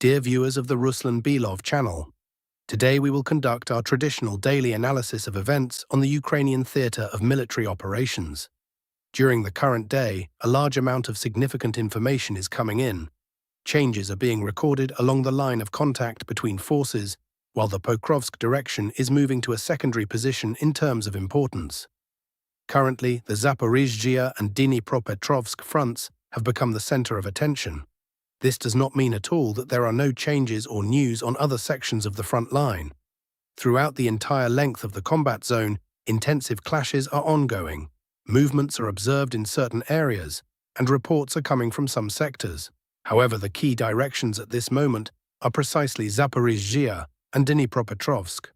Dear viewers of the Ruslan Belov channel, today we will conduct our traditional daily analysis of events on the Ukrainian theatre of military operations. During the current day, a large amount of significant information is coming in. Changes are being recorded along the line of contact between forces, while the Pokrovsk direction is moving to a secondary position in terms of importance. Currently, the Zaporizhzhia and Dnipropetrovsk fronts have become the center of attention. This does not mean at all that there are no changes or news on other sections of the front line. Throughout the entire length of the combat zone, intensive clashes are ongoing, movements are observed in certain areas, and reports are coming from some sectors. However, the key directions at this moment are precisely Zaporizhzhia and Dnipropetrovsk.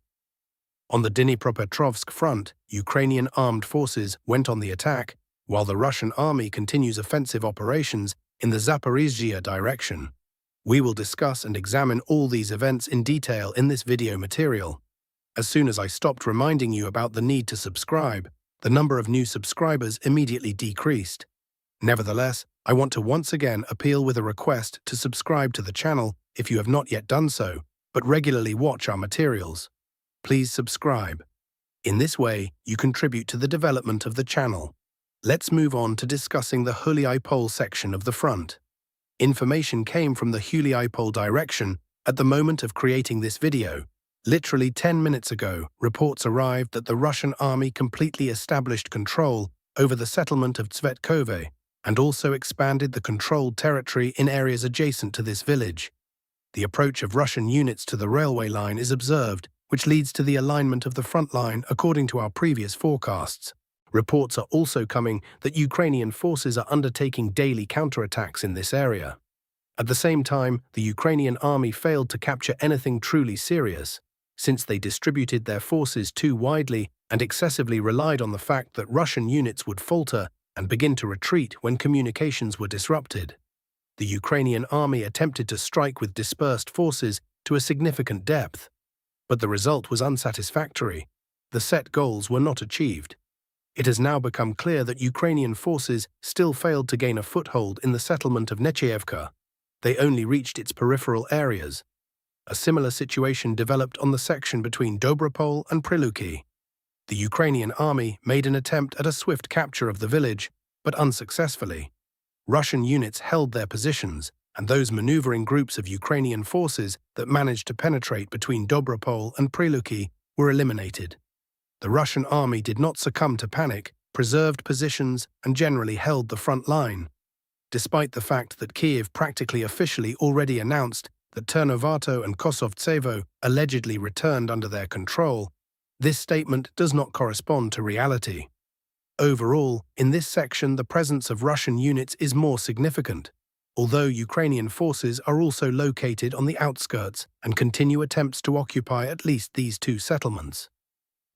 On the Dnipropetrovsk front, Ukrainian armed forces went on the attack, while the Russian army continues offensive operations in the Zaporizhzhia direction. We will discuss and examine all these events in detail in this video material. As soon as I stopped reminding you about the need to subscribe, the number of new subscribers immediately decreased. Nevertheless, I want to once again appeal with a request to subscribe to the channel if you have not yet done so, but regularly watch our materials. Please subscribe. In this way, you contribute to the development of the channel. Let's move on to discussing the Huliipole section of the front. Information came from the Huliipole direction at the moment of creating this video. Literally 10 minutes ago, reports arrived that the Russian army completely established control over the settlement of Tsvetkove and also expanded the controlled territory in areas adjacent to this village. The approach of Russian units to the railway line is observed, which leads to the alignment of the front line according to our previous forecasts. Reports are also coming that Ukrainian forces are undertaking daily counterattacks in this area. At the same time, the Ukrainian army failed to capture anything truly serious, since they distributed their forces too widely and excessively relied on the fact that Russian units would falter and begin to retreat when communications were disrupted. The Ukrainian army attempted to strike with dispersed forces to a significant depth, but the result was unsatisfactory. The set goals were not achieved. It has now become clear that Ukrainian forces still failed to gain a foothold in the settlement of Nechaevka. They only reached its peripheral areas. A similar situation developed on the section between Dnipropetrovsk and Pryluki. The Ukrainian army made an attempt at a swift capture of the village, but unsuccessfully. Russian units held their positions, and those maneuvering groups of Ukrainian forces that managed to penetrate between Dnipropetrovsk and Pryluki were eliminated. The Russian army did not succumb to panic, preserved positions, and generally held the front line. Despite the fact that Kyiv practically officially already announced that Ternovato and Kosovtsevo allegedly returned under their control, this statement does not correspond to reality. Overall, in this section the presence of Russian units is more significant, although Ukrainian forces are also located on the outskirts and continue attempts to occupy at least these two settlements.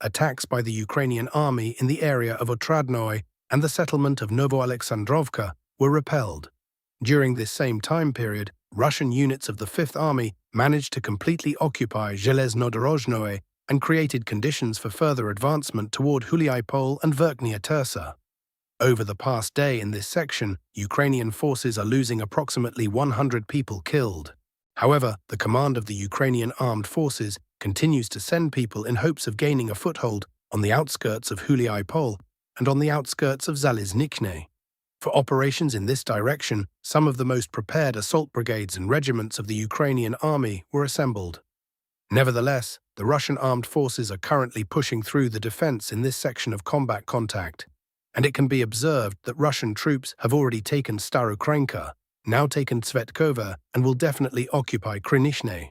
Attacks by the Ukrainian army in the area of Otradnoye and the settlement of Novoalexandrovka were repelled. During this same time period, Russian units of the Fifth Army managed to completely occupy Zheleznodorozhnoye and created conditions for further advancement toward Huliipole and Verkhnya Tersa. Over the past day in this section, Ukrainian forces are losing approximately 100 people killed. However, the command of the Ukrainian armed forces continues to send people in hopes of gaining a foothold on the outskirts of Huliipole and on the outskirts of Zaliznikne. For operations in this direction, some of the most prepared assault brigades and regiments of the Ukrainian army were assembled. Nevertheless, the Russian armed forces are currently pushing through the defense in this section of combat contact, and it can be observed that Russian troops have already taken Starokrenka, now taken Tsvetkova, and will definitely occupy Krynishne.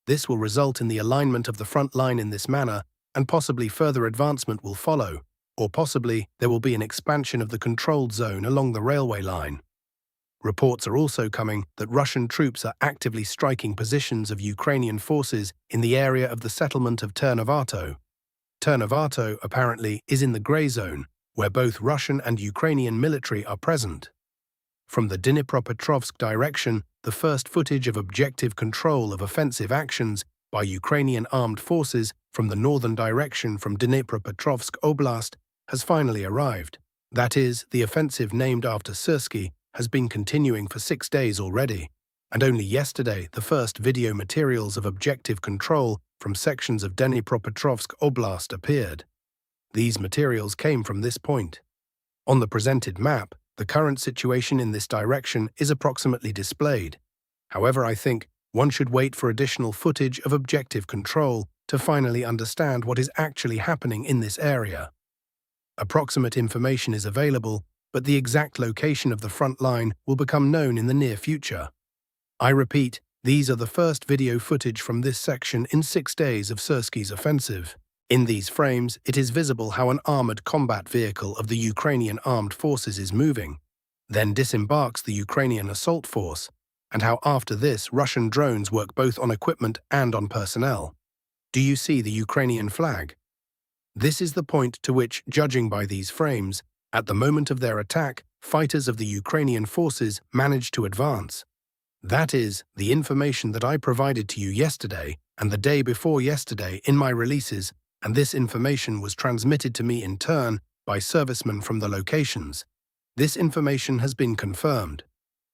This will result in the alignment of the front line in this manner, and possibly further advancement will follow, or possibly there will be an expansion of the controlled zone along the railway line. Reports are also coming that Russian troops are actively striking positions of Ukrainian forces in the area of the settlement of Ternovato. Ternovato, apparently, is in the grey zone, where both Russian and Ukrainian military are present. From the Dnipropetrovsk direction, the first footage of objective control of offensive actions by Ukrainian armed forces from the northern direction from Dnipropetrovsk Oblast has finally arrived. That is, the offensive named after Sursky has been continuing for 6 days already. And only yesterday, the first video materials of objective control from sections of Dnipropetrovsk Oblast appeared. These materials came from this point. On the presented map, the current situation in this direction is approximately displayed. However, I think one should wait for additional footage of objective control to finally understand what is actually happening in this area. Approximate information is available, but the exact location of the front line will become known in the near future. I repeat, these are the first video footage from this section in 6 days of Zelensky's offensive. In these frames, it is visible how an armored combat vehicle of the Ukrainian armed forces is moving, then disembarks the Ukrainian assault force, and how after this Russian drones work both on equipment and on personnel. Do you see the Ukrainian flag? This is the point to which, judging by these frames, at the moment of their attack, fighters of the Ukrainian forces managed to advance. That is, the information that I provided to you yesterday and the day before yesterday in my releases, and this information was transmitted to me in turn by servicemen from the locations. This information has been confirmed.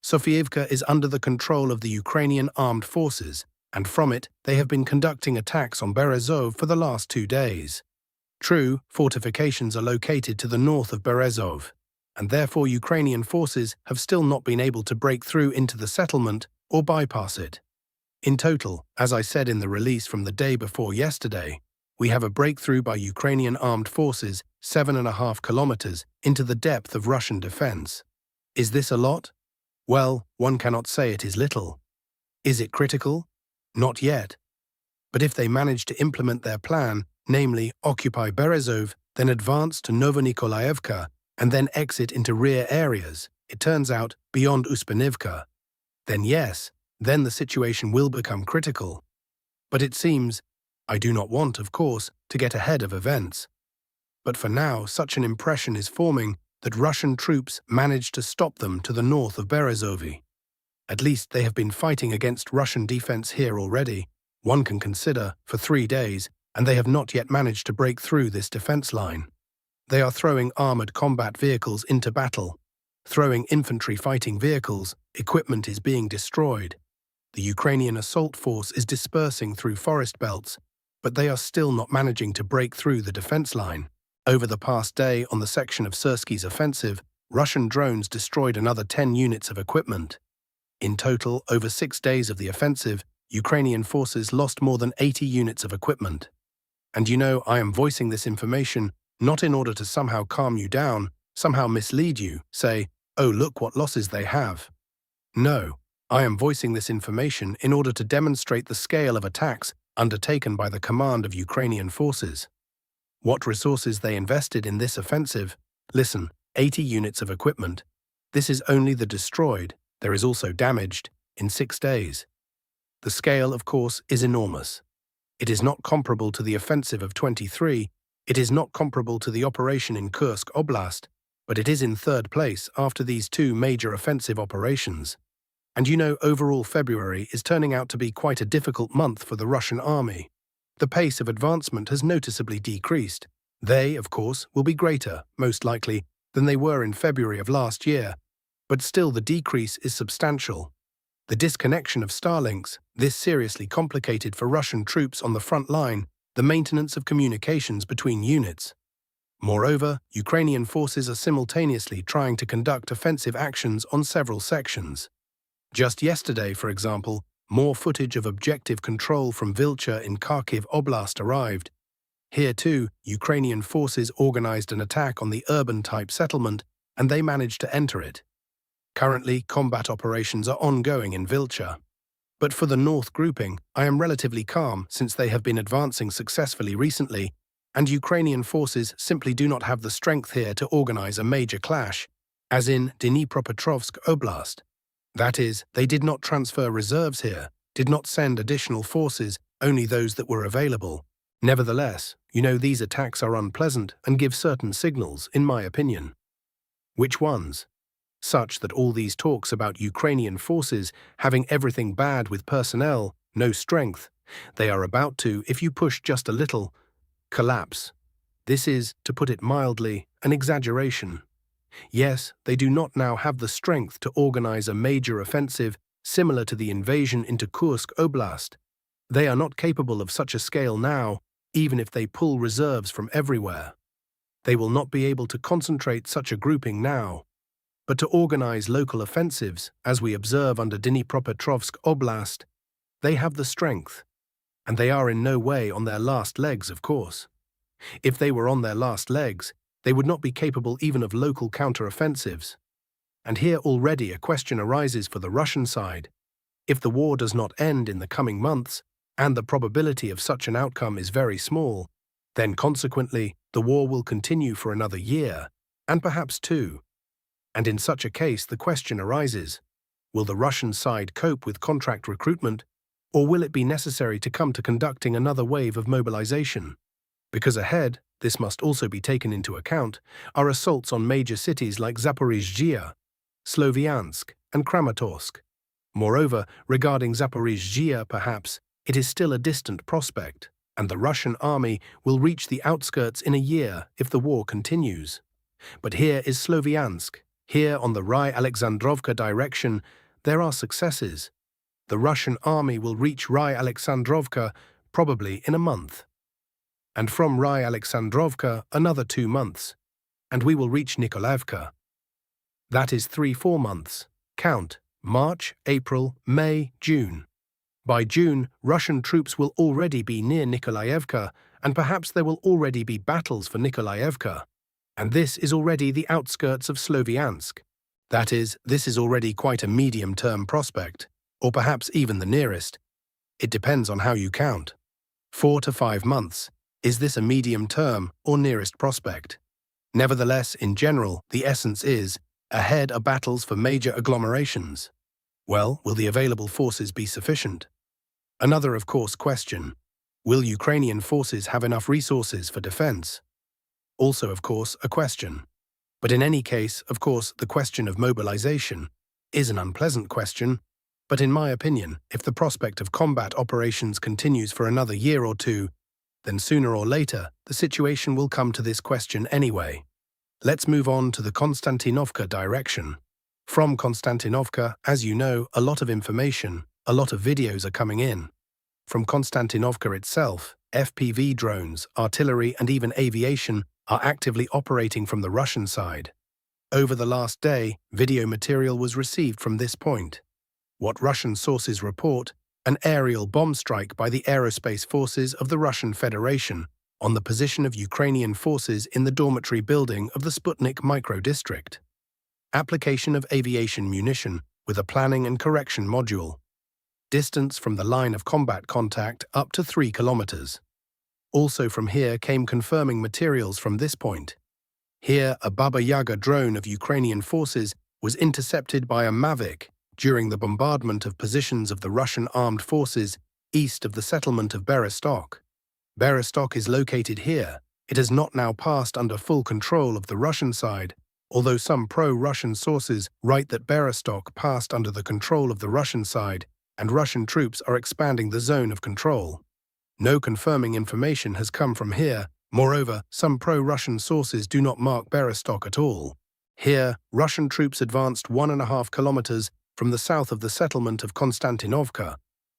Sofiivka is under the control of the Ukrainian armed forces, and from it they have been conducting attacks on Berezov for the last 2 days. True, fortifications are located to the north of Berezov, and therefore Ukrainian forces have still not been able to break through into the settlement or bypass it. In total, as I said in the release from the day before yesterday, we have a breakthrough by Ukrainian armed forces 7.5 kilometers into the depth of Russian defense. Is this a lot? Well, one cannot say it is little. Is it critical? Not yet. But if they manage to implement their plan, namely occupy Berezov, then advance to Novonikolayevka, and then exit into rear areas, it turns out beyond Uspanivka, then yes, then the situation will become critical. But it seems, I do not want, of course, to get ahead of events. But for now, such an impression is forming that Russian troops managed to stop them to the north of Berezovy. At least they have been fighting against Russian defense here already, one can consider, for 3 days, and they have not yet managed to break through this defense line. They are throwing armored combat vehicles into battle, throwing infantry fighting vehicles, equipment is being destroyed. The Ukrainian assault force is dispersing through forest belts, but they are still not managing to break through the defense line. Over the past day on the section of Zelensky's offensive, Russian drones destroyed another 10 units of equipment. In total, over 6 days of the offensive, Ukrainian forces lost more than 80 units of equipment. And you know, I am voicing this information not in order to somehow calm you down, somehow mislead you, say, oh look what losses they have. No, I am voicing this information in order to demonstrate the scale of attacks undertaken by the command of Ukrainian forces. What resources they invested in this offensive? Listen, 80 units of equipment. This is only the destroyed, there is also damaged, in 6 days. The scale, of course, is enormous. It is not comparable to the offensive of 23, it is not comparable to the operation in Kursk Oblast, but it is in 3rd place after these 2 major offensive operations. And you know, overall February is turning out to be quite a difficult month for the Russian army. The pace of advancement has noticeably decreased. They, of course, will be greater, most likely, than they were in February of last year, but still the decrease is substantial. The disconnection of Starlinks, this seriously complicated for Russian troops on the front line the maintenance of communications between units. Moreover, Ukrainian forces are simultaneously trying to conduct offensive actions on several sections. Just yesterday, for example, more footage of objective control from Vilcha in Kharkiv Oblast arrived. Here too, Ukrainian forces organized an attack on the urban-type settlement, and they managed to enter it. Currently, combat operations are ongoing in Vilcha. But for the North grouping, I am relatively calm since they have been advancing successfully recently, and Ukrainian forces simply do not have the strength here to organize a major clash, as in Dnipropetrovsk Oblast. That is, they did not transfer reserves here, did not send additional forces, only those that were available. Nevertheless, you know, these attacks are unpleasant and give certain signals, in my opinion. Which ones? Such that all these talks about Ukrainian forces having everything bad with personnel, no strength, they are about to, if you push just a little, collapse. This is, to put it mildly, an exaggeration. Yes, they do not now have the strength to organize a major offensive similar to the invasion into Kursk Oblast. They are not capable of such a scale now, even if they pull reserves from everywhere. They will not be able to concentrate such a grouping now. But to organize local offensives, as we observe under Dnipropetrovsk Oblast, they have the strength. And they are in no way on their last legs, of course. If they were on their last legs, they would not be capable even of local counter-offensives. And here already a question arises for the Russian side. If the war does not end in the coming months, and the probability of such an outcome is very small, then consequently the war will continue for another year, and perhaps two. And in such a case the question arises, will the Russian side cope with contract recruitment, or will it be necessary to come to conducting another wave of mobilization? Because ahead, this must also be taken into account, are assaults on major cities like Zaporizhzhia, Sloviansk, and Kramatorsk. Moreover, regarding Zaporizhzhia perhaps, it is still a distant prospect, and the Russian army will reach the outskirts in a year if the war continues. But here is Sloviansk. Here on the Rye-Alexandrovka direction, there are successes. The Russian army will reach Rye-Alexandrovka probably in a month. And from Rye-Alexandrovka another 2 months, and we will reach Nikolaevka. That is 3-4 months. Count March, April, May, June. By June, Russian troops will already be near Nikolaevka, and perhaps there will already be battles for Nikolaevka. And this is already the outskirts of Sloviansk. That is, this is already quite a medium-term prospect, or perhaps even the nearest. It depends on how you count. 4 to 5 months. Is this a medium-term or nearest prospect? Nevertheless, in general, the essence is, ahead are battles for major agglomerations. Well, will the available forces be sufficient? Another, of course, question. Will Ukrainian forces have enough resources for defense? Also, of course, a question. But in any case, of course, the question of mobilization is an unpleasant question, but in my opinion, if the prospect of combat operations continues for another year or two, then sooner or later, the situation will come to this question anyway. Let's move on to the Konstantinivka direction. From Konstantinivka, as you know, a lot of information, a lot of videos are coming in. From Konstantinivka itself, FPV drones, artillery and even aviation are actively operating from the Russian side. Over the last day, video material was received from this point. What Russian sources report, an aerial bomb strike by the aerospace forces of the Russian Federation on the position of Ukrainian forces in the dormitory building of the Sputnik micro-district. Application of aviation munition with a planning and correction module. Distance from the line of combat contact up to 3 kilometers. Also from here came confirming materials from this point. Here, a Baba Yaga drone of Ukrainian forces was intercepted by a Mavic during the bombardment of positions of the Russian armed forces east of the settlement of Berezovsk. Berezovsk is located here. It has not now passed under full control of the Russian side, although some pro-Russian sources write that Berezovsk passed under the control of the Russian side and Russian troops are expanding the zone of control. No confirming information has come from here. Moreover, some pro-Russian sources do not mark Berezovsk at all. Here, Russian troops advanced 1.5 kilometers from the south of the settlement of Konstantinivka,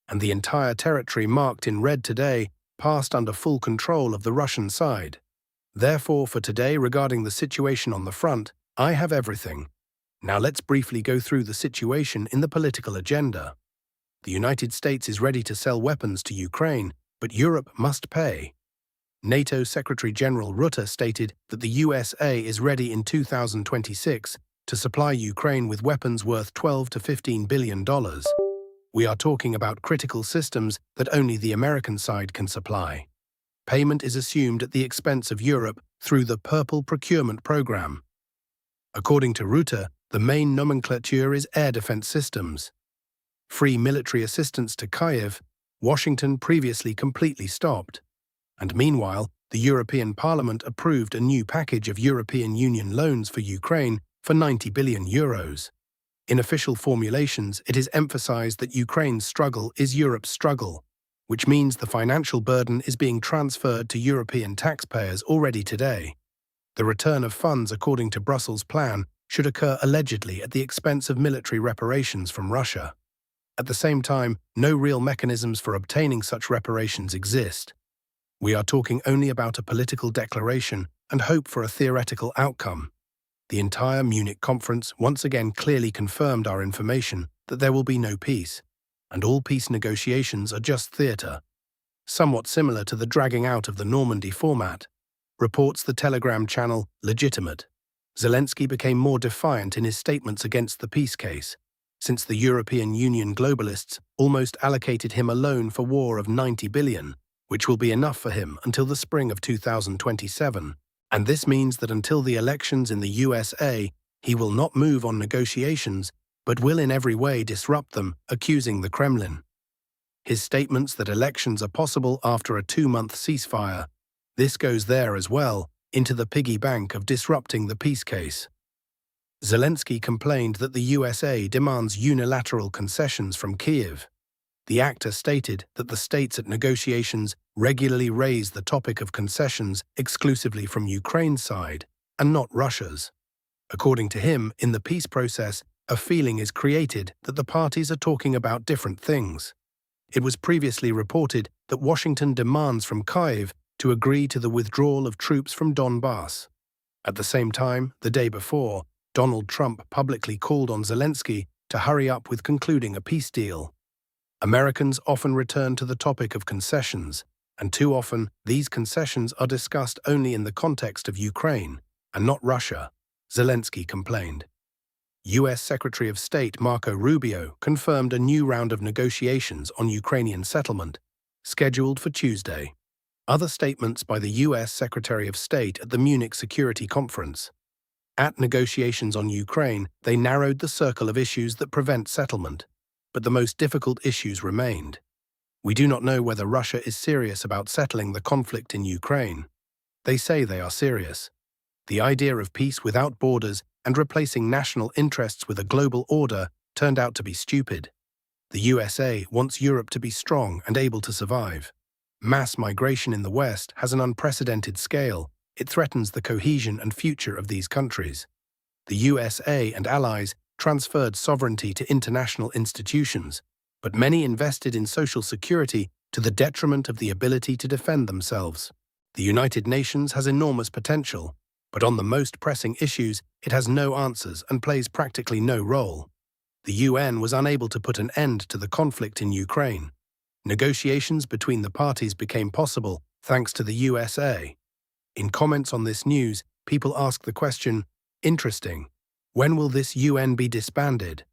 and the entire territory marked in red today passed under full control of the Russian side. Therefore, for today regarding the situation on the front, I have everything. Now let's briefly go through the situation in the political agenda. The United States is ready to sell weapons to Ukraine, but Europe must pay. NATO Secretary General Rutte stated that the USA is ready in 2026 to supply Ukraine with weapons worth $12 to $15 billion. We are talking about critical systems that only the American side can supply. Payment is assumed at the expense of Europe through the Purple Procurement Program. According to Rutte, the main nomenclature is air defense systems. Free military assistance to KYIV, Washington previously completely stopped. And meanwhile, the European Parliament approved a new package of European Union loans for Ukraine for €90 billion. In official formulations, it is emphasized that Ukraine's struggle is Europe's struggle, which means the financial burden is being transferred to European taxpayers already today. The return of funds according to Brussels' plan should occur allegedly at the expense of military reparations from Russia. At the same time, no real mechanisms for obtaining such reparations exist. We are talking only about a political declaration and hope for a theoretical outcome. The entire Munich conference once again clearly confirmed our information that there will be no peace, and all peace negotiations are just theatre. Somewhat similar to the dragging out of the Normandy format, reports the Telegram channel Legitimate. Zelensky became more defiant in his statements against the peace case, since the European Union globalists almost allocated him a loan for war of 90 billion, which will be enough for him until the spring of 2027. And this means that until the elections in the USA, he will not move on negotiations, but will in every way disrupt them, accusing the Kremlin. His statements that elections are possible after a 2-month ceasefire, this goes there as well, into the piggy bank of disrupting the peace case. Zelensky complained that the USA demands unilateral concessions from Kyiv. The actor stated that the states at negotiations regularly raise the topic of concessions exclusively from Ukraine's side, and not Russia's. According to him, in the peace process, a feeling is created that the parties are talking about different things. It was previously reported that Washington demands from Kyiv to agree to the withdrawal of troops from Donbass. At the same time, the day before, Donald Trump publicly called on Zelensky to hurry up with concluding a peace deal. Americans often return to the topic of concessions, and too often these concessions are discussed only in the context of Ukraine and not Russia, Zelensky complained. U.S. Secretary of State Marco Rubio confirmed a new round of negotiations on Ukrainian settlement, scheduled for Tuesday. Other statements by the U.S. Secretary of State at the Munich Security Conference. At negotiations on Ukraine, they narrowed the circle of issues that prevent settlement, but the most difficult issues remained. We do not know whether Russia is serious about settling the conflict in Ukraine. They say they are serious. The idea of peace without borders and replacing national interests with a global order turned out to be stupid. The USA wants Europe to be strong and able to survive. Mass migration in the West has an unprecedented scale. It threatens the cohesion and future of these countries. The USA and allies transferred sovereignty to international institutions, but many invested in social security to the detriment of the ability to defend themselves. The United Nations has enormous potential, but on the most pressing issues, it has no answers and plays practically no role. The UN was unable to put an end to the conflict in Ukraine. Negotiations between the parties became possible thanks to the USA. In comments on this news, people ask the question, interesting, when will this UN be disbanded?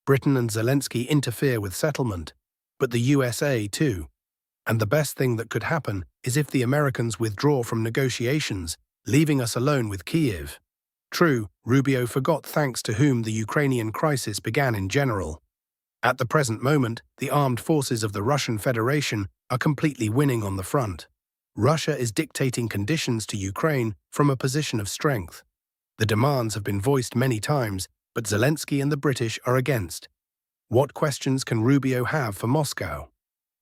Britain and Zelensky interfere with settlement, but the USA too. And the best thing that could happen is if the Americans withdraw from negotiations, leaving us alone with Kyiv. True, Rubio forgot thanks to whom the Ukrainian crisis began in general. At the present moment, the armed forces of the Russian Federation are completely winning on the front. Russia is dictating conditions to Ukraine from a position of strength. The demands have been voiced many times, but Zelensky and the British are against. What questions can Rubio have for Moscow?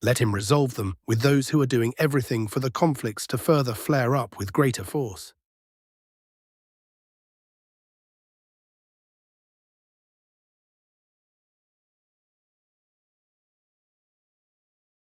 Let him resolve them with those who are doing everything for the conflicts to further flare up with greater force.